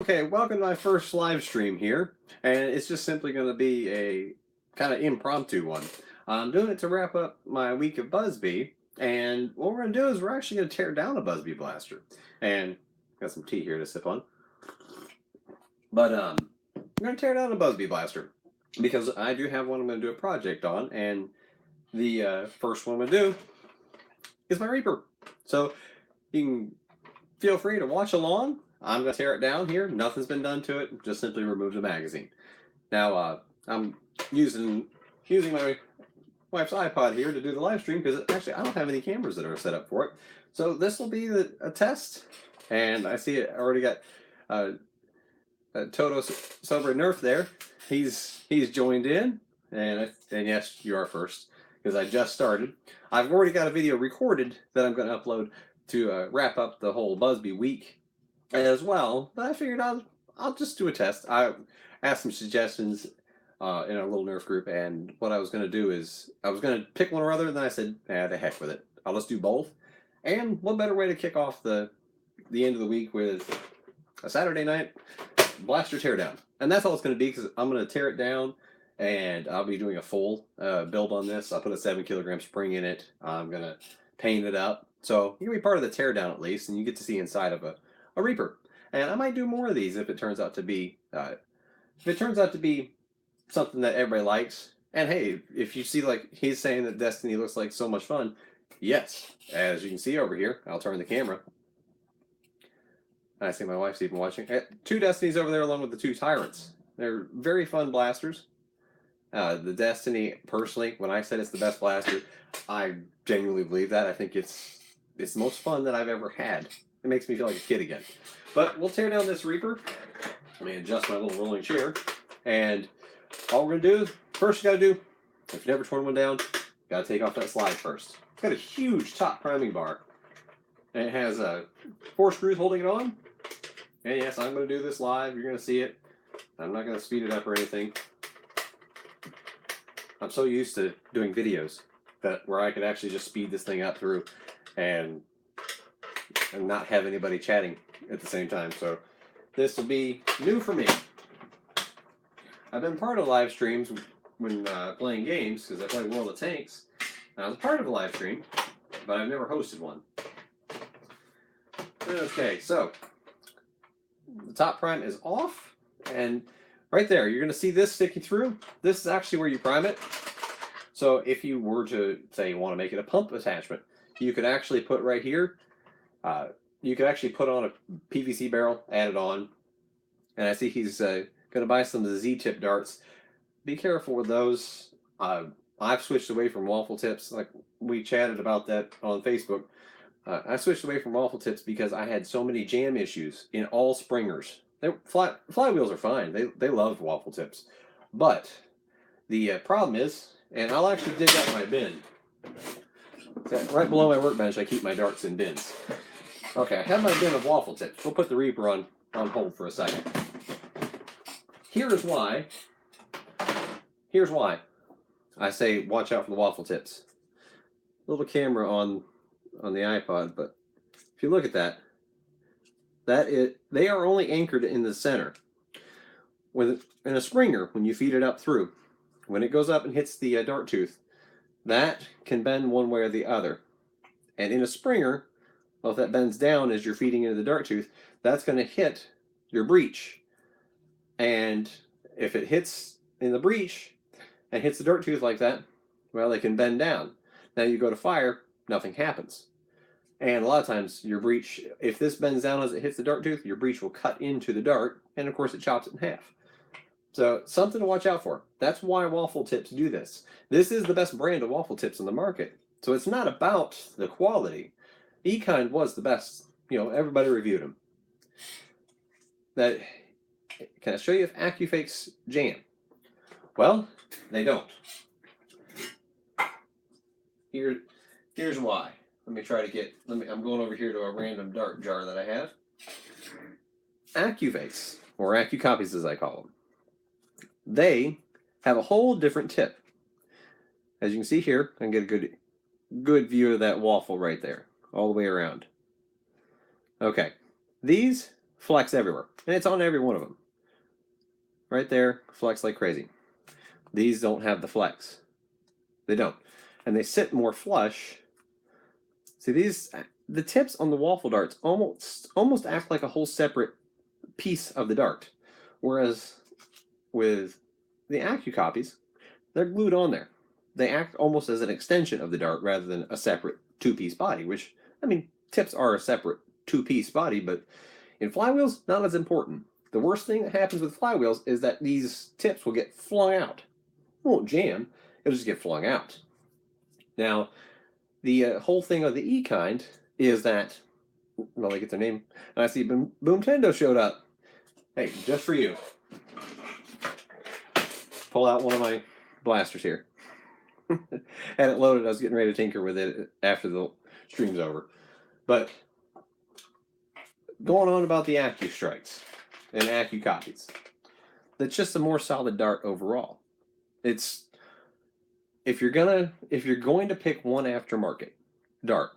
Okay, welcome to my first live stream here, and it's just simply going to be a kind of impromptu one. I'm doing it to wrap up my week of Busby, and what we're going to do is we're actually going to tear down a Busby blaster. And got some tea here to sip on. But we're going to tear down a Busby blaster because I do have one I'm going to do a project on, and the first one I'm going to do is my Reaper. So you can feel free to watch along. I'm going to tear it down here. Nothing's been done to it. Just simply remove the magazine. Now, I'm using my wife's iPod here to do the live stream because actually I don't have any cameras that are set up for it. So this will be a test. And I see it already got Toto Sober Nerf there. He's joined in. And yes, you are first because I just started. I've already got a video recorded that I'm going to upload to wrap up the whole Busby week as well, but I figured I'll just do a test. I asked some suggestions in a little Nerf group, and what I was going to do is I was going to pick one or other, and then I said, the heck with it. I'll just do both. And what better way to kick off the end of the week with a Saturday night blaster teardown. And that's all it's going to be because I'm going to tear it down, and I'll be doing a full build on this. I'll put a 7-kilogram spring in it. I'm going to paint it up. So you're going to be part of the teardown at least, and you get to see inside of a Reaper. And I might do more of these if it turns out to be something that everybody likes. And hey, if you see, like he's saying that Destiny looks like so much fun, yes, as you can see over here, I'll turn the camera. I see my wife's even watching. 2 Destinies over there along with the 2 Tyrants. They're very fun blasters. The Destiny, personally, when I said it's the best blaster, I genuinely believe that. I think it's the most fun that I've ever had. It makes me feel like a kid again. But we'll tear down this Reaper. Let me adjust my little rolling chair. And all we're going to do, first you got to do, if you've never torn one down, got to take off that slide first. It's got a huge top priming bar. And it has 4 screws holding it on. And yes, I'm going to do this live. You're going to see it. I'm not going to speed it up or anything. I'm so used to doing videos where I could actually just speed this thing up through and not have anybody chatting at the same time. So this will be new for me. I've been part of live streams when playing games because I play World of Tanks. I was part of a live stream, but I've never hosted one. Okay, so the top prime is off, and right there, you're going to see this sticking through. This is actually where you prime it. So if you were to, say, you want to make it a pump attachment, you could actually put right here, you could actually put on a PVC barrel, add it on. And I see he's going to buy some of the Z-tip darts. Be careful with those. I've switched away from waffle tips. Like we chatted about that on Facebook. I switched away from waffle tips because I had so many jam issues in all springers. Flywheels are fine. They love waffle tips. But the problem is, and I'll actually dig out my bin. Right below my workbench, I keep my darts in bins. Okay, I have my bin of waffle tips. We'll put the Reaper on hold for a second. Here's why I say watch out for the waffle tips. Little camera on the iPod, but if you look at that, they are only anchored in the center. In a Springer, when you feed it up through, when it goes up and hits the dart tooth, that can bend one way or the other. And in a Springer, well, if that bends down as you're feeding into the dart tooth, that's going to hit your breech. And if it hits in the breech and hits the dart tooth like that, well, it can bend down. Now you go to fire, nothing happens. And a lot of times your breech, if this bends down as it hits the dart tooth, your breech will cut into the dart, and of course it chops it in half. So something to watch out for. That's why waffle tips do this. This is the best brand of waffle tips on the market. So it's not about the quality. E-Kind was the best. Everybody reviewed them. Can I show you if AccuFakes jam? Well, they don't. Here's why. Let me try to get. I'm going over here to a random dart jar that I have. AccuFakes, or AccuCopies as I call them, they have a whole different tip. As you can see here, I can get a good view of that waffle right there, all the way around. Okay, these flex everywhere. And it's on every one of them. Right there, flex like crazy. These don't have the flex. They don't. And they sit more flush. See, the tips on the waffle darts almost act like a whole separate piece of the dart. Whereas with the AccuCopies, they're glued on there. They act almost as an extension of the dart rather than a separate two-piece body, which, I mean, tips are a separate two-piece body, but in flywheels, not as important. The worst thing that happens with flywheels is that these tips will get flung out. It won't jam, it'll just get flung out. Now, the whole thing of the E-kind is that, well, they get their name, and I see Boomtendo showed up. Hey, just for you. Pull out one of my blasters here. Had it loaded, I was getting ready to tinker with it after the stream's over. But going on about the Accu Strikes and AccuCopies, that's just a more solid dart overall. It's if you're going to pick one aftermarket dart,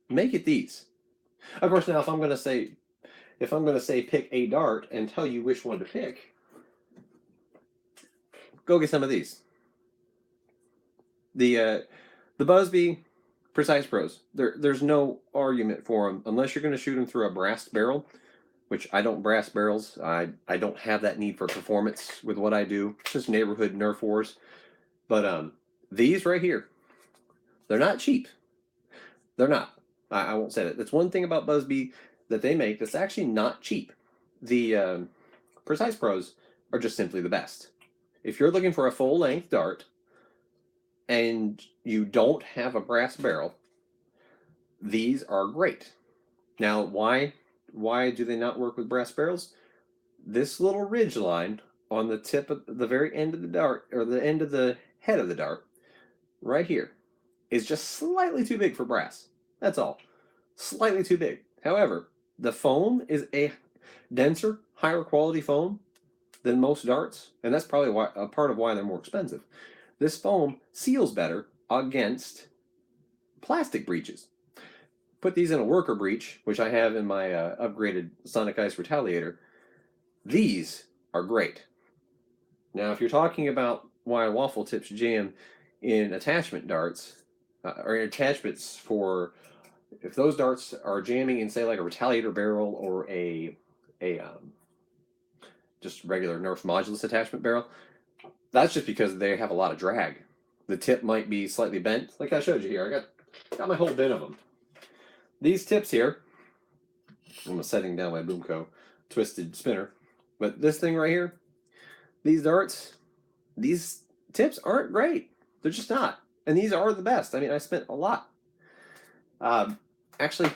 make it these. Of course, now if I'm going to say pick a dart and tell you which one to pick, go get some of these. The Busby Precise Pros, there's no argument for them unless you're going to shoot them through a brass barrel, which I don't brass barrels. I don't have that need for performance with what I do. It's just neighborhood Nerf wars. But these right here, they're not cheap. They're not. I won't say that. That's one thing about Busby that they make that's actually not cheap. The Precise Pros are just simply the best. If you're looking for a full-length dart and you don't have a brass barrel, these are great. Now, why do they not work with brass barrels? This little ridge line on the tip of the very end of the dart, or the end of the head of the dart, right here, is just slightly too big for brass. That's all. Slightly too big. However, the foam is a denser, higher quality foam than most darts, and that's probably a part of why they're more expensive. This foam seals better against plastic breaches. Put these in a worker breach, which I have in my upgraded Sonic Ice Retaliator. These are great. Now, if you're talking about why waffle tips jam in attachment darts, or in attachments for, if those darts are jamming in, say, like a Retaliator barrel or a just regular Nerf modulus attachment barrel, that's just because they have a lot of drag. The tip might be slightly bent, like I showed you here. I got my whole bin of them. These tips here, I'm setting down my Boomco twisted spinner, but this thing right here, these darts, these tips aren't great. They're just not. And these are the best. I mean, I spent a lot. Actually,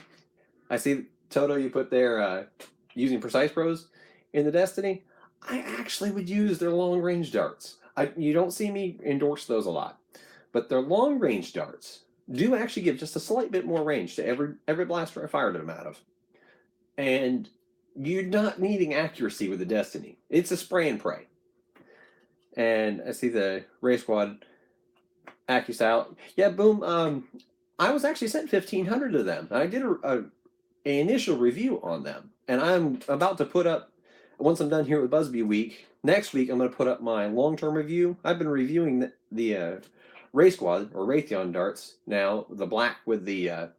I see, Toto, you put there using Precise Pros in the Destiny. I actually would use their long-range darts. You don't see me endorse those a lot, but their long-range darts do actually give just a slight bit more range to every blaster I fired them out of. And you're not needing accuracy with the Destiny. It's a spray and pray. And I see the Ray Squad AccuStyle. Yeah, Boom. I was actually sent 1,500 of them. I did an initial review on them, and I'm about to put up, once I'm done here with Busby Week, next week I'm going to put up my long-term review. I've been reviewing the Ray Squad, or Raytheon darts, now, the black with the,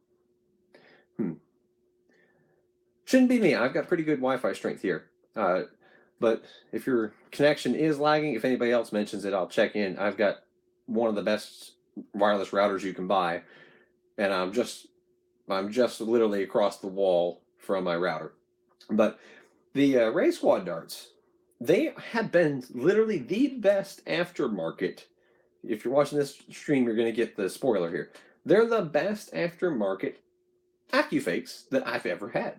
shouldn't be me. I've got pretty good Wi-Fi strength here. But if your connection is lagging, if anybody else mentions it, I'll check in. I've got one of the best wireless routers you can buy, and I'm just literally across the wall from my router. But the Ray Squad darts, they have been literally the best aftermarket. If you're watching this stream, you're going to get the spoiler here. They're the best aftermarket AccuFakes that I've ever had.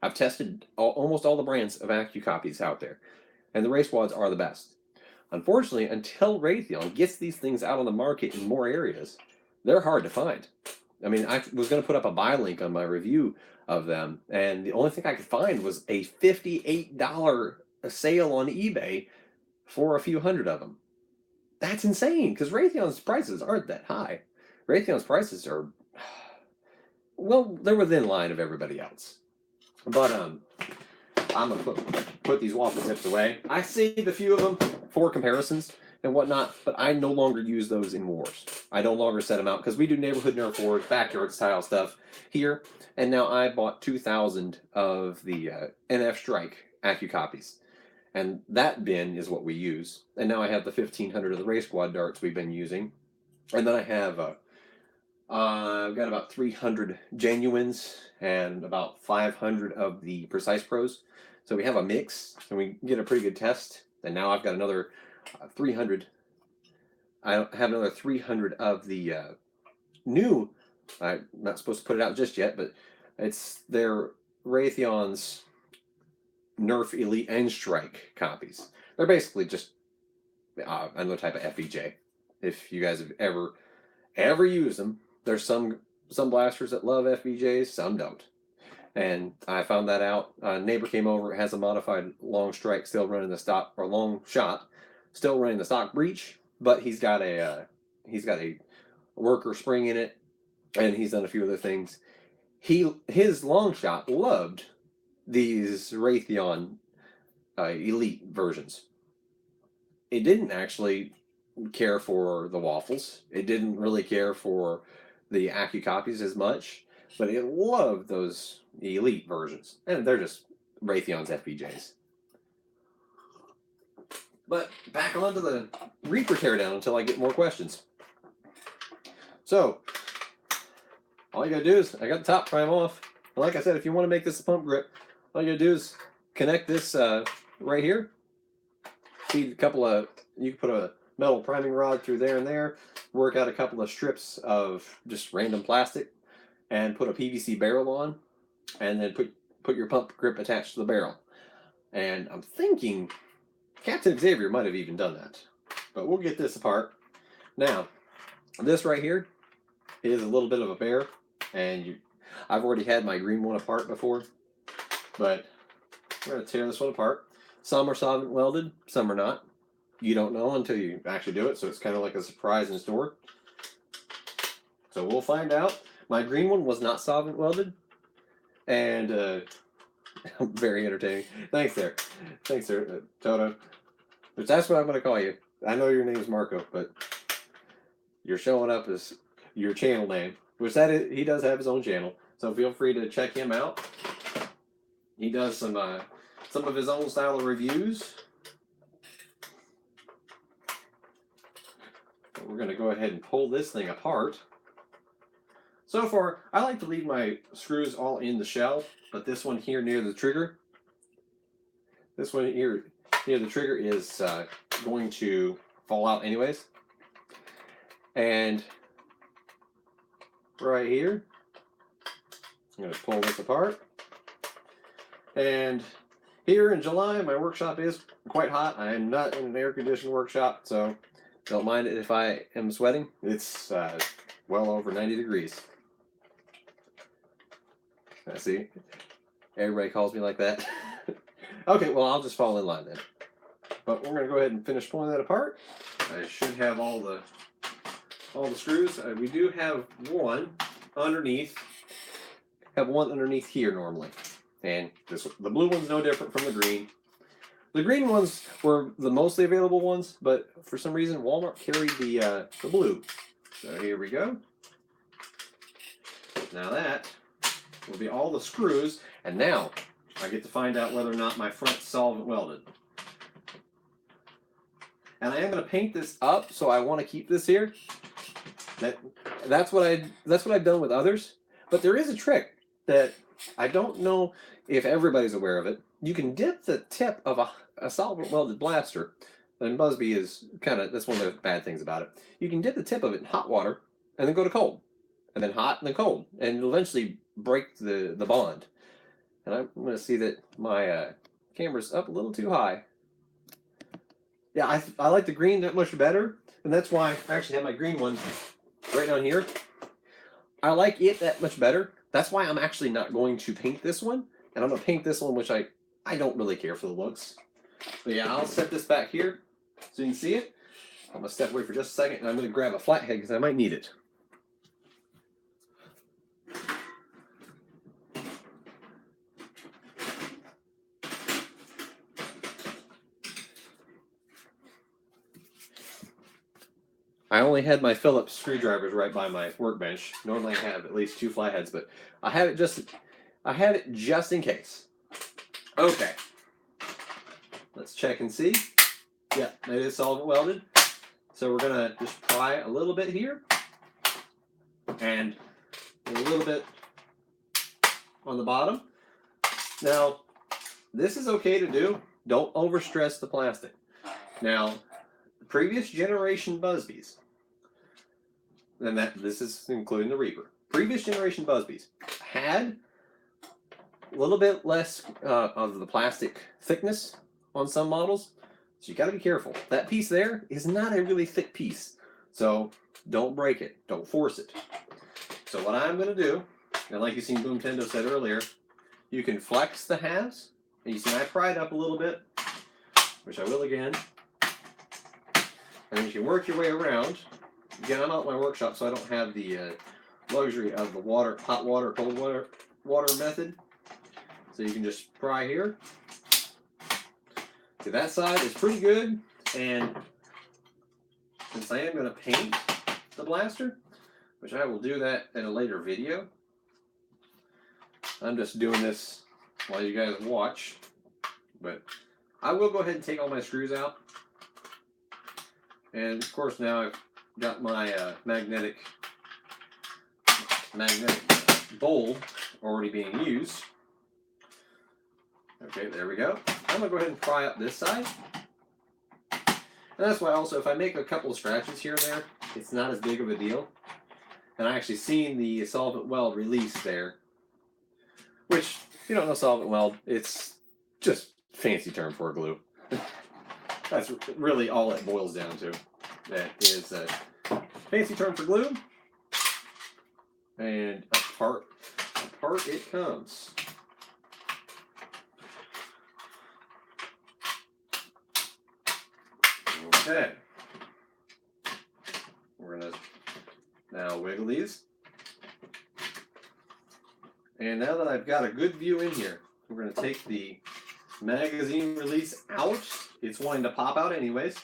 I've tested almost all the brands of AccuCopies out there, and the Ray Squads are the best. Unfortunately, until Raytheon gets these things out on the market in more areas, they're hard to find. I mean, I was going to put up a buy link on my review of them, and the only thing I could find was a $58 sale on eBay for a few hundred of them. That's insane, because Raytheon's prices aren't that high. Raytheon's prices are, well, they're within line of everybody else. But I'm gonna put these waffle zips away. I saved a few of them for comparisons and whatnot, but I no longer use those in wars. I no longer set them out because we do neighborhood Nerf wars, backyard style stuff here. And now I bought 2,000 of the NF Strike AccuCopies. And that bin is what we use. And now I have the 1,500 of the Race Squad darts we've been using. And then I have, I've got about 300 genuines and about 500 of the Precise Pros. So we have a mix, and we get a pretty good test. And now I've got another 300. I have another 300 of the new. I'm not supposed to put it out just yet, but it's their Raytheon's Nerf Elite and Strike copies. They're basically just another type of FEJ. If you guys have ever used them, there's some blasters that love FEJs, some don't. And I found that out. A neighbor came over, has a modified long strike, still running the stock, or long shot, still running the stock breech, but he's got a worker spring in it, and he's done a few other things. His long shot loved these Raytheon Elite versions. It didn't actually care for the waffles. It didn't really care for the AccuCopies as much, but it loved those Elite versions. And they're just Raytheon's FPJs. But back onto the Reaper teardown until I get more questions. So, all you gotta do is, I got the top prime off. And like I said, if you want to make this a pump grip, all you gotta do is connect this right here. Feed a couple of, you can put a metal priming rod through there and there, work out a couple of strips of just random plastic, and put a PVC barrel on, and then put your pump grip attached to the barrel. And I'm thinking Captain Xavier might have even done that. But we'll get this apart. Now, this right here is a little bit of a bear, and I've already had my green one apart before, but we're going to tear this one apart. Some are solvent welded, some are not. You don't know until you actually do it, so it's kind of like a surprise in store. So we'll find out. My green one was not solvent welded, and very entertaining. Thanks there. Thanks there, Toto. But that's what I'm going to call you. I know your name is Marco, but you're showing up as your channel name, which he does have his own channel, so feel free to check him out. He does some of his own style of reviews. But we're going to go ahead and pull this thing apart. So far, I like to leave my screws all in the shell, but this one here near the trigger, this one here near the trigger is going to fall out anyways. And right here, I'm going to pull this apart. And here in July, my workshop is quite hot. I am not in an air-conditioned workshop, so don't mind it if I am sweating. It's well over 90 degrees. I see. Everybody calls me like that. Okay, well, I'll just fall in line then. But we're going to go ahead and finish pulling that apart. I should have all the screws. We do have one underneath. Have one underneath here normally. And the blue one's no different from the green. The green ones were the mostly available ones, but for some reason Walmart carried the blue. So here we go. Now that will be all the screws, and now I get to find out whether or not my front's solvent welded. And I am going to paint this up, so I want to keep this here. That's what I've done with others. But there is a trick that I don't know if everybody's aware of it. You can dip the tip of a solvent welded blaster, and Busby is that's one of the bad things about it. You can dip the tip of it in hot water, and then go to cold, and then hot, and then cold, and it'll eventually break the bond. And I'm going to see that my camera's up a little too high. Yeah, I like the green that much better, and that's why I actually have my green one right down here. I like it that much better. That's why I'm actually not going to paint this one, and I'm going to paint this one, which I don't really care for the looks. But yeah, I'll set this back here so you can see it. I'm going to step away for just a second, and I'm going to grab a flathead because I might need it. I only had my Phillips screwdrivers right by my workbench. Normally I have at least 2 flatheads, but I have it just in case. Okay. Let's check and see. Yeah, it is solvent welded. So we're gonna just pry a little bit here and a little bit on the bottom. Now, this is okay to do. Don't overstress the plastic. Now, previous generation Busbys, and this is including the Reaper, previous generation Busbys had a little bit less of the plastic thickness on some models, so you got to be careful. That piece there is not a really thick piece, so don't break it, don't force it. So what I'm going to do, and like you seen Boom Tendo said earlier, you can flex the halves, and you see I pried up a little bit, which I will again. And you can work your way around. Again, I'm out in my workshop, so I don't have the luxury of the hot water, cold water method. So you can just pry here. See, that side is pretty good. And since I am going to paint the blaster, which I will do that in a later video, I'm just doing this while you guys watch. But I will go ahead and take all my screws out. And of course now I've got my magnetic bowl already being used. Okay, there we go. I'm going to go ahead and pry up this side. And that's why also if I make a couple of scratches here and there, it's not as big of a deal. And I actually seen the solvent weld release there. Which, if you don't know solvent weld, it's just fancy term for glue. That's really all it boils down to. That is a fancy term for glue. And apart it comes. Okay. We're going to now wiggle these. And now that I've got a good view in here, we're going to take the magazine release out. It's wanting to pop out anyways.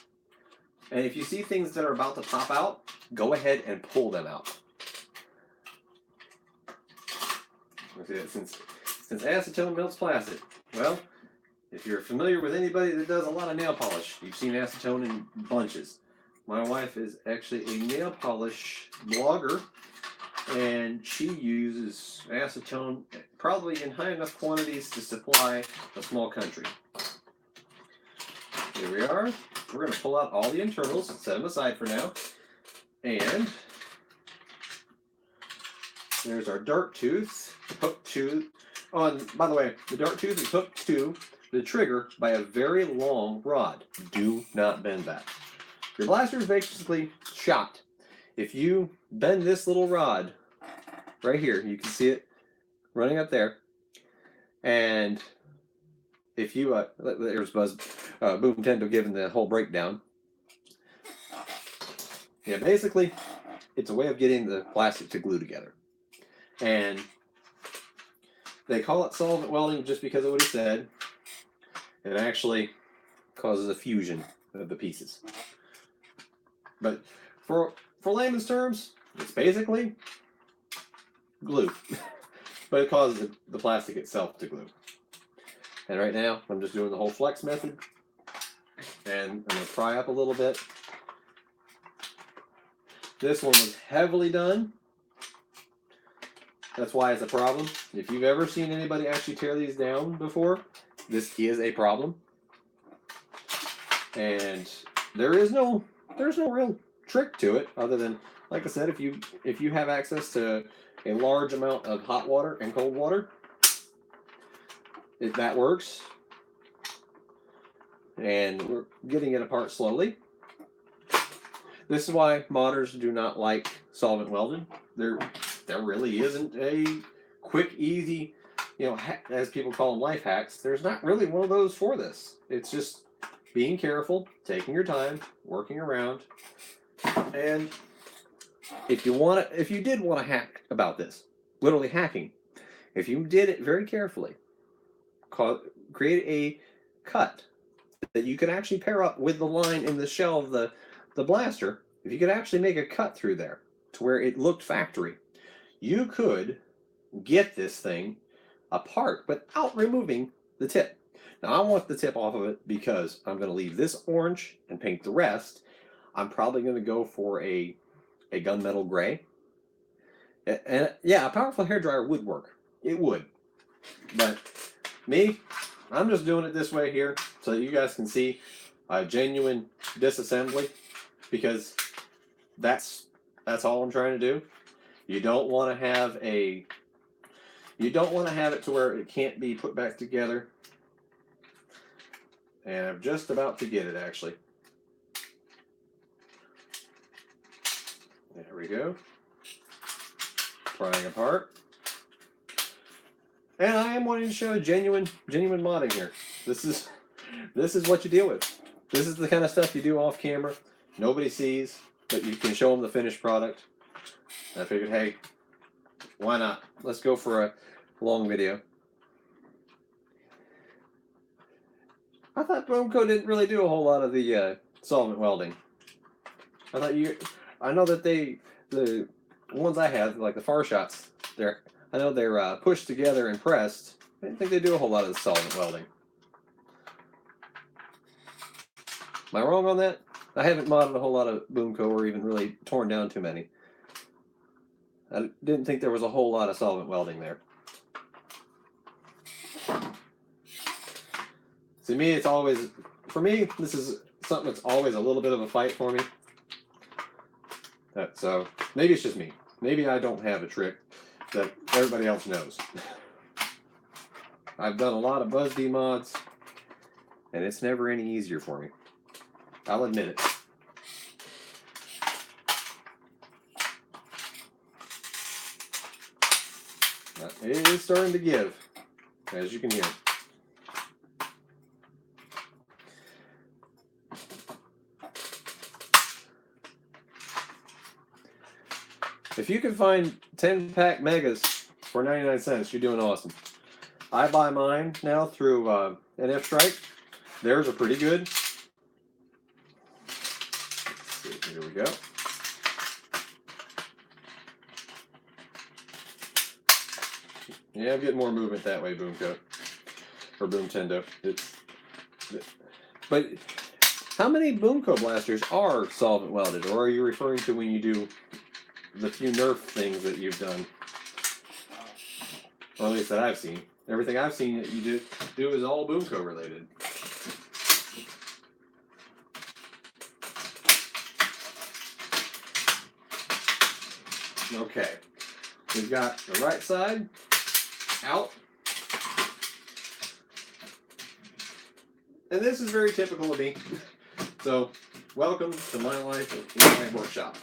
And if you see things that are about to pop out, go ahead and pull them out. Since acetone melts plastic. Well, if you're familiar with anybody that does a lot of nail polish, you've seen acetone in bunches. My wife is actually a nail polish blogger, and she uses acetone probably in high enough quantities to supply a small country. Here we are. We're going to pull out all the internals, set them aside for now. And there's our dart tooth, hooked to, by the way, the dart tooth is hooked to the trigger by a very long rod. Do not bend that. Your blaster is basically shot. If you bend this little rod right here, you can see it running up there, and if you, there's Boom Tendo giving the whole breakdown. Yeah, basically, it's a way of getting the plastic to glue together. And they call it solvent welding just because of what it said. It actually causes a fusion of the pieces. But for layman's terms, it's basically glue. But it causes the plastic itself to glue. And right now, I'm just doing the whole flex method. And I'm going to pry up a little bit. This one was heavily done. That's why it's a problem. If you've ever seen anybody actually tear these down before, this is a problem. And there's no real trick to it other than, like I said, if you have access to a large amount of hot water and cold water, that works. And we're getting it apart slowly. This is why modders do not like solvent welded. There really isn't a quick, easy, as people call them, life hacks. There's not really one of those for this. It's just being careful, taking your time, working around. And if you did want to hack about this, literally hacking, if you did it very carefully, create a cut that you can actually pair up with the line in the shell of the blaster, if you could actually make a cut through there to where it looked factory, you could get this thing apart without removing the tip. Now I want the tip off of it because I'm going to leave this orange and paint the rest. I'm probably going to go for a gunmetal gray. And yeah, a powerful hairdryer would work. It would. But me, I'm just doing it this way here so that you guys can see a genuine disassembly, because that's all I'm trying to do. You don't want to have it to where it can't be put back together. And I'm just about to get it, actually. There we go. Prying apart. And I am wanting to show genuine modding here. This is what you deal with. This is the kind of stuff you do off camera. Nobody sees, but you can show them the finished product. And I figured, hey, why not? Let's go for a long video. I thought Boomco didn't really do a whole lot of the solvent welding. I know that the ones I have, like the far shots, I know they're pushed together and pressed. I didn't think they do a whole lot of the solvent welding. Am I wrong on that? I haven't modded a whole lot of Boomco or even really torn down too many. I didn't think there was a whole lot of solvent welding there. To me, this is something that's always a little bit of a fight for me. So maybe it's just me. Maybe I don't have a trick that everybody else knows. I've done a lot of BuzzD mods, and it's never any easier for me. I'll admit it. It is starting to give, as you can hear. If you can find 10-pack megas for 99 cents, you're doing awesome. I buy mine now through NF Strike. Theirs are pretty good. Let's see, here we go. Yeah, I'm getting more movement that way, Boomco. Or Boomtendo. But how many Boomco blasters are solvent welded? Or are you referring to when you do the few Nerf things that you've done? Or at least that I've seen. Everything I've seen that you do is all Boomco related. Okay. We've got the right side out. And this is very typical of me. So, welcome to my life in my workshop.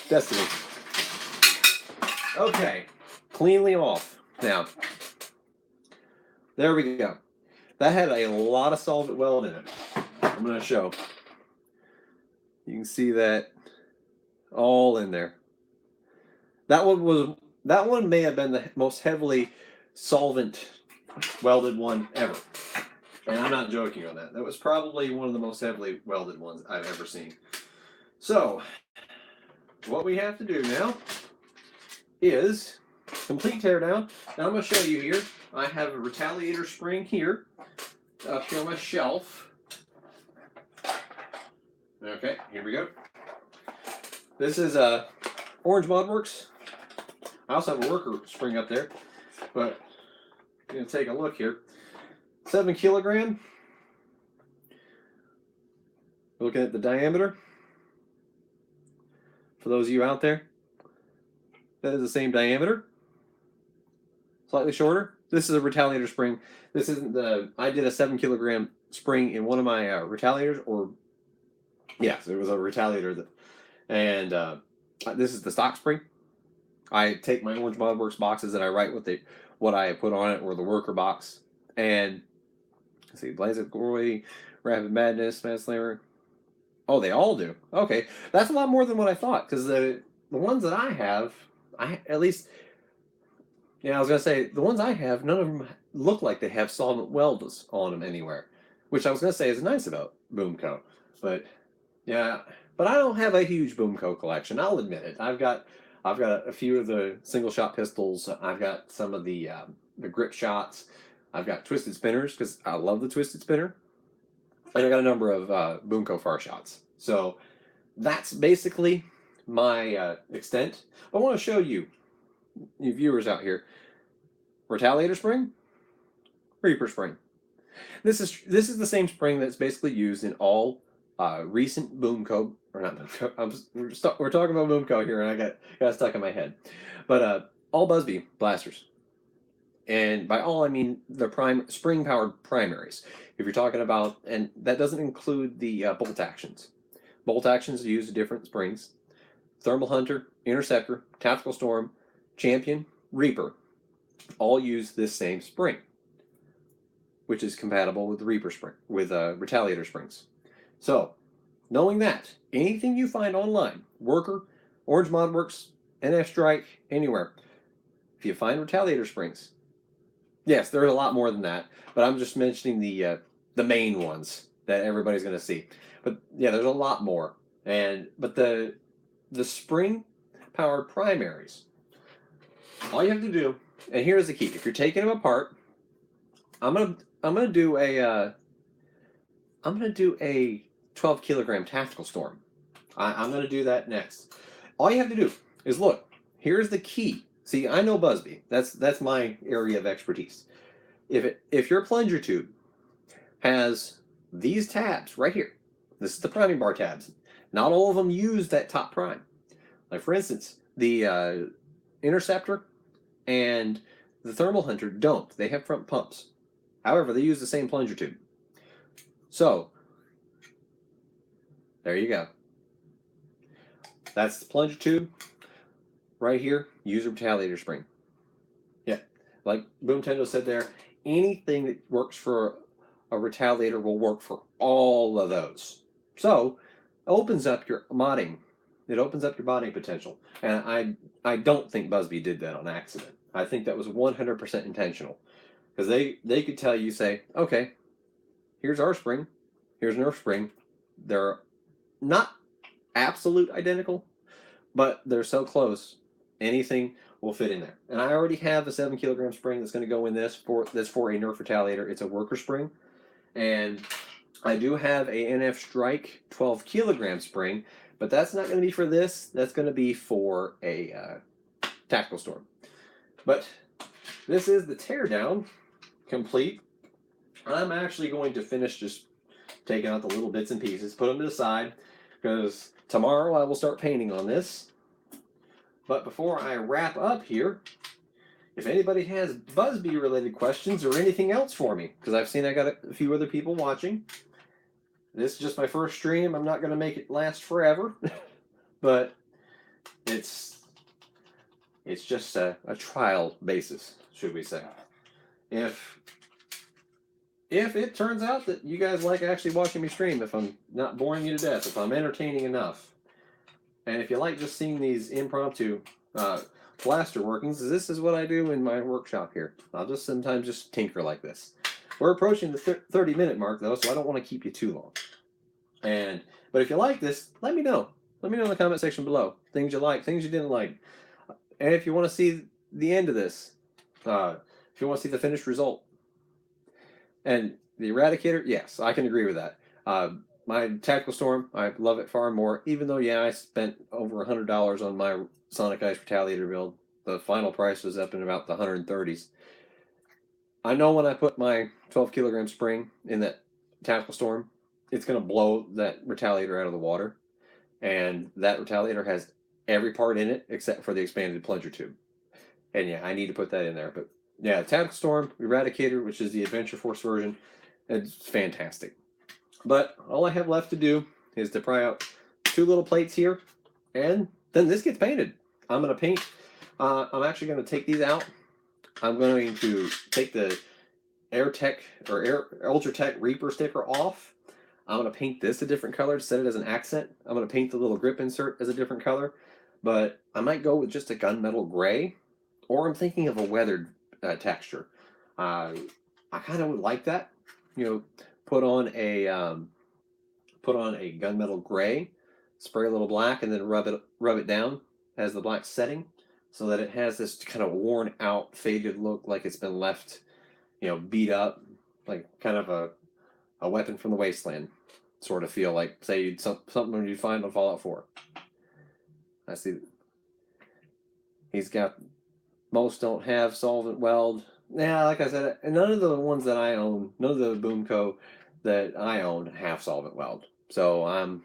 Destiny. Okay, cleanly off. Now, there we go. That had a lot of solvent weld in it. I'm going to show. You can see that all in there. That one may have been the most heavily solvent welded one ever. And I'm not joking on that. That was probably one of the most heavily welded ones I've ever seen. So, what we have to do now is complete teardown. Now I'm going to show you here. I have a retaliator spring here up here on my shelf. Okay, here we go. This is Orange Modworks. I also have a worker spring up there, but I'm going to take a look here. 7 kilogram. Looking at the diameter. For those of you out there, that is the same diameter. Slightly shorter. This is a retaliator spring. This isn't I did a 7 kilogram spring in one of my retaliators, or yes, it was a retaliator and this is the stock spring. I take my Orange Modworks boxes and I write what I put on it, or the worker box. And let's see, Blaze of Glory, Rapid Madness, Mad Slammer. Oh, they all do. Okay, that's a lot more than what I thought, because the ones that I have, at least, yeah, I was gonna say the ones I have, none of them look like they have solvent welds on them anywhere, which I was gonna say is nice about Boomco, but Yeah, but I don't have a huge Boomco collection. I'll admit it. I've got a few of the single shot pistols. I've got some of the grip shots. I've got twisted spinners because I love the twisted spinner, and I got a number of Boomco far shots. So that's basically my extent. I want to show you, you viewers out here, Retaliator spring, Reaper spring. This is the same spring that's basically used in all recent Boomco, or not Boomco. We're talking about Boomco here, and I got stuck in my head. But all Busby blasters, and by all I mean the spring powered primaries. If you're talking about, and that doesn't include the bolt actions. Bolt actions use different springs. Thermal Hunter, Interceptor, Tactical Storm, Champion, Reaper, all use this same spring, which is compatible with the Reaper spring, with Retaliator springs. So, knowing that, anything you find online, Worker, Orange Modworks, NF Strike, anywhere, if you find Retaliator springs, yes, there's a lot more than that, but I'm just mentioning the main ones that everybody's going to see. But yeah, there's a lot more, but the spring powered primaries, all you have to do, and here's the key: if you're taking them apart, I'm gonna do a 12 kilogram tactical storm. I'm gonna do that next. All you have to do is look. Here's the key. See, I know Busby. That's my area of expertise. If your plunger tube has these tabs right here, this is the priming bar tabs. Not all of them use that top prime. Like for instance, the Interceptor and the Thermal Hunter don't. They have front pumps. However, they use the same plunger tube. So, there you go. That's the plunger tube. Right here, use a Retaliator spring. Yeah, like Boomtendo said there, anything that works for a Retaliator will work for all of those. So, it opens up your modding. It opens up your modding potential. And I don't think Busby did that on accident. I think that was 100% intentional. Because they could tell you, say, okay, here's our spring, here's Nerf spring. They're not absolute identical, but they're so close, anything will fit in there. And I already have a 7 kilogram spring that's going to go in that's for a Nerf Retaliator. It's a worker spring. And I do have a NF Strike 12 kilogram spring, but that's not going to be for this. That's going to be for a Tactical Storm. But this is the teardown complete. I'm actually going to finish just taking out the little bits and pieces, put them to the side, because tomorrow I will start painting on this. But before I wrap up here, if anybody has Busby related questions or anything else for me, because I've seen I got a few other people watching. This is just my first stream. I'm not going to make it last forever, but it's just a trial basis, should we say. If it turns out that you guys like actually watching me stream, if I'm not boring you to death, if I'm entertaining enough, and if you like just seeing these impromptu blaster workings, this is what I do in my workshop here. I'll just sometimes just tinker like this. We're approaching the 30-minute mark though, so I don't want to keep you too long. But if you like this, let me know. Let me know in the comment section below. Things you like, things you didn't like. And if you want to see the end of this, if you want to see the finished result. And the Eradicator, yes, I can agree with that. My Tactical Storm, I love it far more, even though, yeah, I spent over $100 on my Sonic Ice Retaliator build. The final price was up in about the 130s. I know when I put my 12 kilogram spring in that Tactical Storm, it's going to blow that Retaliator out of the water. And that Retaliator has every part in it except for the expanded plunger tube. And yeah, I need to put that in there. But yeah, Tactical Storm, Eradicator, which is the Adventure Force version, it's fantastic. But all I have left to do is to pry out 2 little plates here, and then this gets painted. I'm going to paint. I'm actually going to take these out. I'm going to take the AirTech or Ultratech Reaper sticker off. I'm going to paint this a different color to set it as an accent. I'm going to paint the little grip insert as a different color, but I might go with just a gunmetal gray, or I'm thinking of a weathered texture. I kind of would like that. You know, put on a put on a gunmetal gray, spray a little black, and then rub it down as the black setting, so that it has this kind of worn out, faded look, like it's been left, beat up, like kind of a weapon from the wasteland sort of feel, like say something you'd find on Fallout 4. I see he's got, most don't have solvent weld. Yeah, like I said, none of the ones that I own, none of the Boomco that I own have solvent weld. So I'm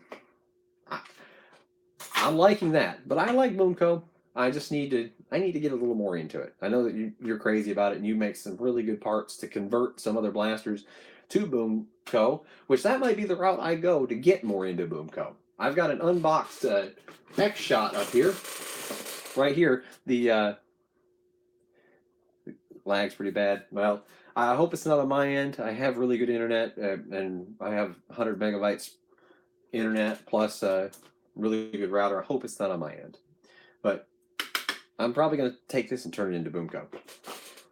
liking that, but I like Boomco. I need to get a little more into it. I know that you're crazy about it, and you make some really good parts to convert some other blasters to Boomco, which that might be the route I go to get more into Boomco. I've got an unboxed X-Shot up here, right here. The lag's pretty bad. Well, I hope it's not on my end. I have really good internet, and I have 100 megabytes internet plus a really good router. I hope it's not on my end, but I'm probably going to take this and turn it into Boomco.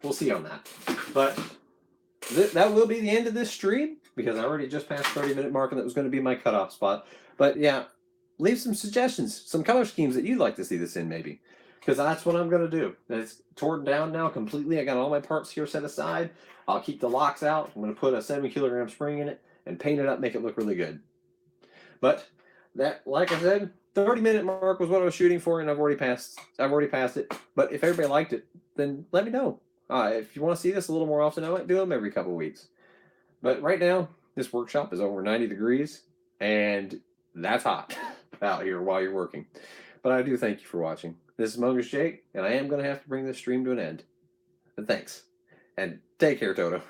We'll see on that. But that will be the end of this stream, because I already just passed 30-minute mark, and that was going to be my cutoff spot. But yeah, leave some suggestions, some color schemes that you'd like to see this in, maybe, because that's what I'm going to do. It's torn down now completely. I got all my parts here set aside. I'll keep the locks out. I'm going to put a 7-kilogram spring in it and paint it up, make it look really good. But that, like I said, 30-minute mark was what I was shooting for, and I've already passed it. But if everybody liked it, then let me know. If you want to see this a little more often, I might do them every couple of weeks. But right now, this workshop is over 90 degrees, and that's hot out here while you're working. But I do thank you for watching. This is Mongoose Jake, and I am going to have to bring this stream to an end. But thanks. And take care, Toto.